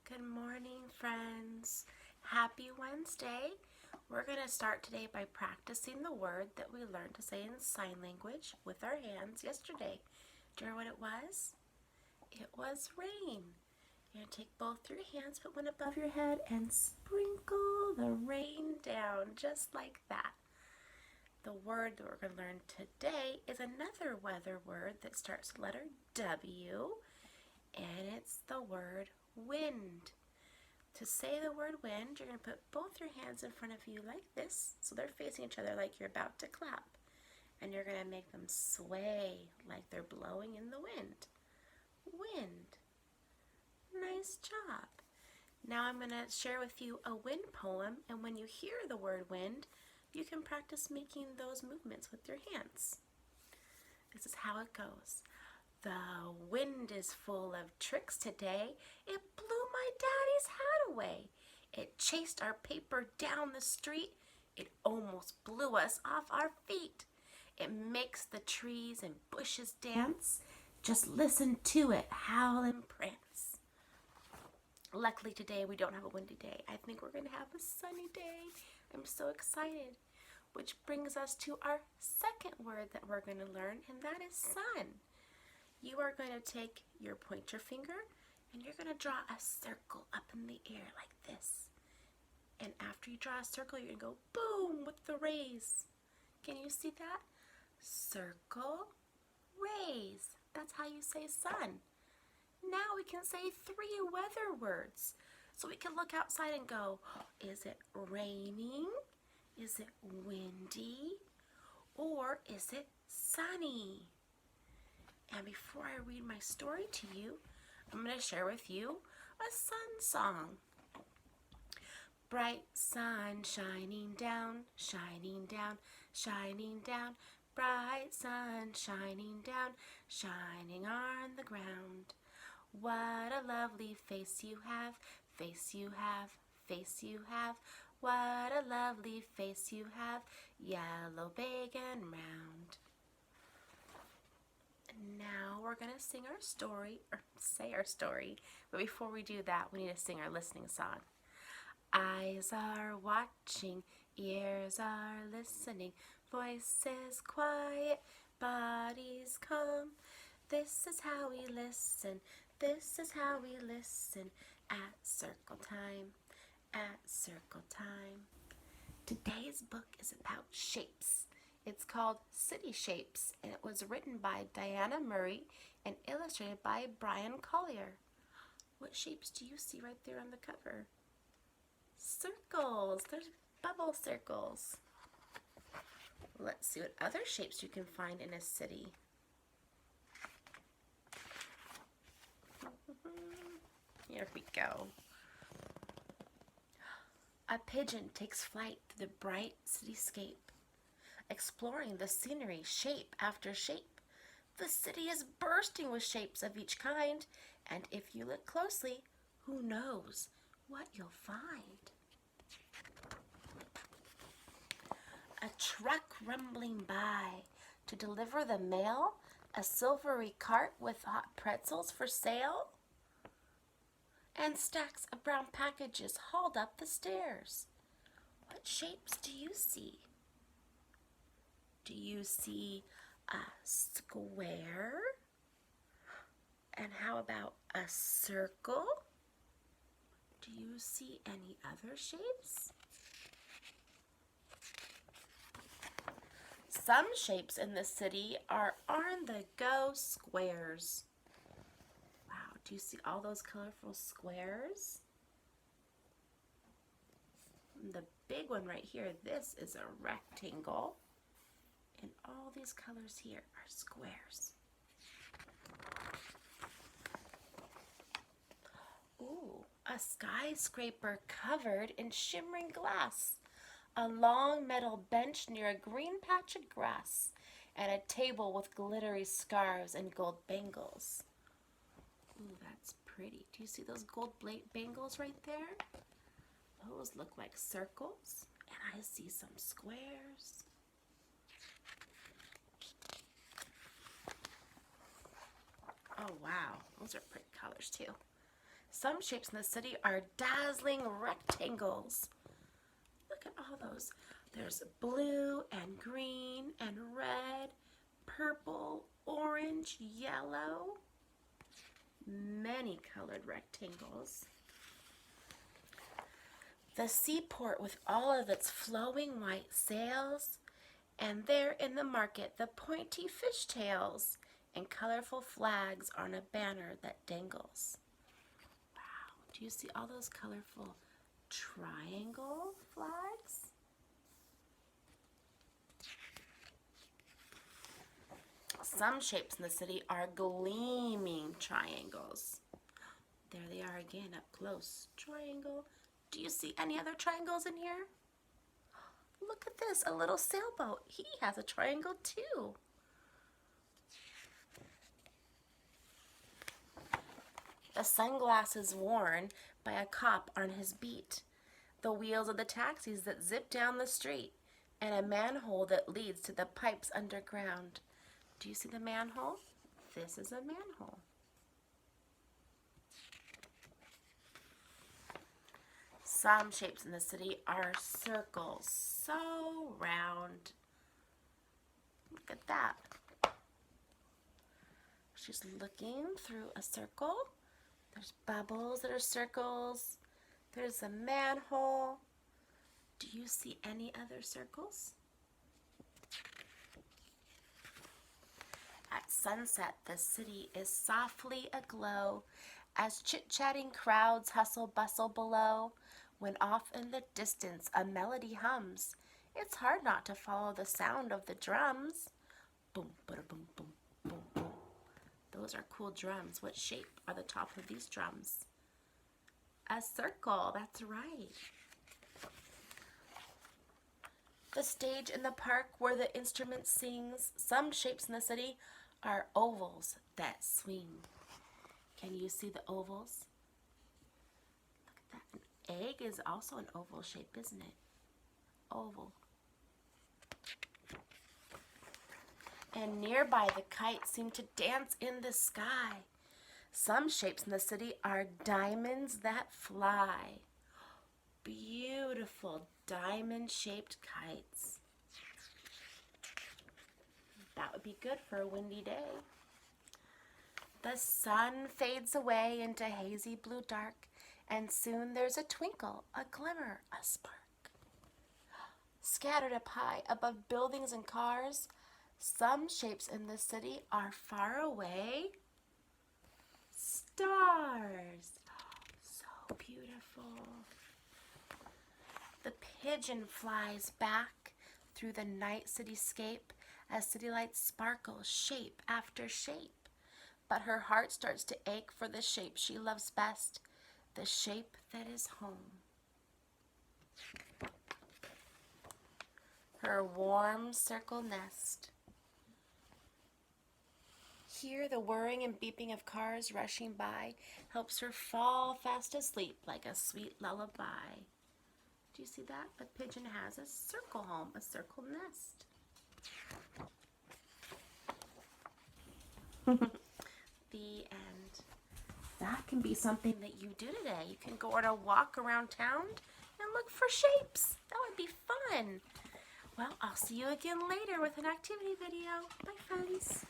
Good morning, friends. Happy Wednesday. We're going to start today by practicing the word that we learned to say in sign language with our hands yesterday. Do you remember what it was? It was rain. You're going to take both your hands, put one above your head, and sprinkle the rain down just like that. The word that we're going to learn today is another weather word that starts with the letter W, and it's the word wind. To say the word wind, you're going to put both your hands in front of you like this, so they're facing each other like you're about to clap. And you're going to make them sway like they're blowing in the wind. Wind. Nice job. Now I'm going to share with you a wind poem, and when you hear the word wind, you can practice making those movements with your hands. This is how it goes. The wind is full of tricks today. It blew my daddy's hat away. It chased our paper down the street. It almost blew us off our feet. It makes the trees and bushes dance. Just listen to it howl and prance. Luckily today we don't have a windy day. I think we're going to have a sunny day. I'm so excited. Which brings us to our second word that we're going to learn, and that is sun. You are going to take your pointer finger and you're going to draw a circle up in the air like this. And after you draw a circle, you're going to go boom with the rays. Can you see that? Circle, rays. That's how you say sun. Now we can say three weather words. So we can look outside and go, is it raining? Is it windy? Or is it sunny? And before I read my story to you, I'm going to share with you a sun song. Bright sun shining down, shining down, shining down. Bright sun shining down, shining on the ground. What a lovely face you have, face you have, face you have. What a lovely face you have, yellow, big, and round. Now we're going to sing our story, or say our story, but before we do that, we need to sing our listening song. Eyes are watching, ears are listening, voices quiet, bodies calm. This is how we listen, this is how we listen at circle time, at circle time. Today's book is about shapes. It's called City Shapes, and it was written by Dianna Murray and illustrated by Bryan Collier. What shapes do you see right there on the cover? Circles. There's bubble circles. Let's see what other shapes you can find in a city. Here we go. A pigeon takes flight through the bright cityscape, exploring the scenery shape after shape. The city is bursting with shapes of each kind, and if you look closely, who knows what you'll find. A truck rumbling by to deliver the mail, a silvery cart with hot pretzels for sale, and stacks of brown packages hauled up the stairs. What shapes do you see? Do you see a square? And how about a circle? Do you see any other shapes? Some shapes in the city are on-the-go squares. Wow, do you see all those colorful squares? The big one right here, this is a rectangle. And all these colors here are squares. Ooh, a skyscraper covered in shimmering glass. A long metal bench near a green patch of grass. And a table with glittery scarves and gold bangles. Ooh, that's pretty. Do you see those gold bangles right there? Those look like circles. And I see some squares. Oh wow, those are pretty colors too. Some shapes in the city are dazzling rectangles. Look at all those. There's blue and green and red, purple, orange, yellow. Many colored rectangles. The seaport with all of its flowing white sails, and there in the market the pointy fishtails and colorful flags on a banner that dangles. Wow, do you see all those colorful triangle flags? Some shapes in the city are gleaming triangles. There they are again up close. Triangle. Do you see any other triangles in here? Look at this, a little sailboat. He has a triangle too. The sunglasses worn by a cop on his beat. The wheels of the taxis that zip down the street. And a manhole that leads to the pipes underground. Do you see the manhole? This is a manhole. Some shapes in the city are circles, so round. Look at that. She's looking through a circle. There's bubbles that are circles. There's a manhole. Do you see any other circles? At sunset, the city is softly aglow as chit-chatting crowds hustle bustle below. When off in the distance a melody hums, it's hard not to follow the sound of the drums. Boom, bada, boom, boom, boom, boom. Those are cool drums. What shape are the top of these drums? A circle, that's right. The stage in the park where the instrument sings. Some shapes in the city are ovals that swing. Can you see the ovals? Look at that. An egg is also an oval shape, isn't it? Oval. And nearby the kites seem to dance in the sky. Some shapes in the city are diamonds that fly. Beautiful diamond-shaped kites. That would be good for a windy day. The sun fades away into hazy blue dark, and soon there's a twinkle, a glimmer, a spark. Scattered up high above buildings and cars, some shapes in the city are far away. Stars. So beautiful. The pigeon flies back through the night cityscape as city lights sparkle shape after shape. But her heart starts to ache for the shape she loves best, the shape that is home. Her warm circle nest. Here the whirring and beeping of cars rushing by helps her fall fast asleep like a sweet lullaby. Do you see that? The pigeon has a circle home, a circle nest. The end. That can be something that you do today. You can go on a walk around town and look for shapes. That would be fun. Well, I'll see you again later with an activity video. Bye, friends.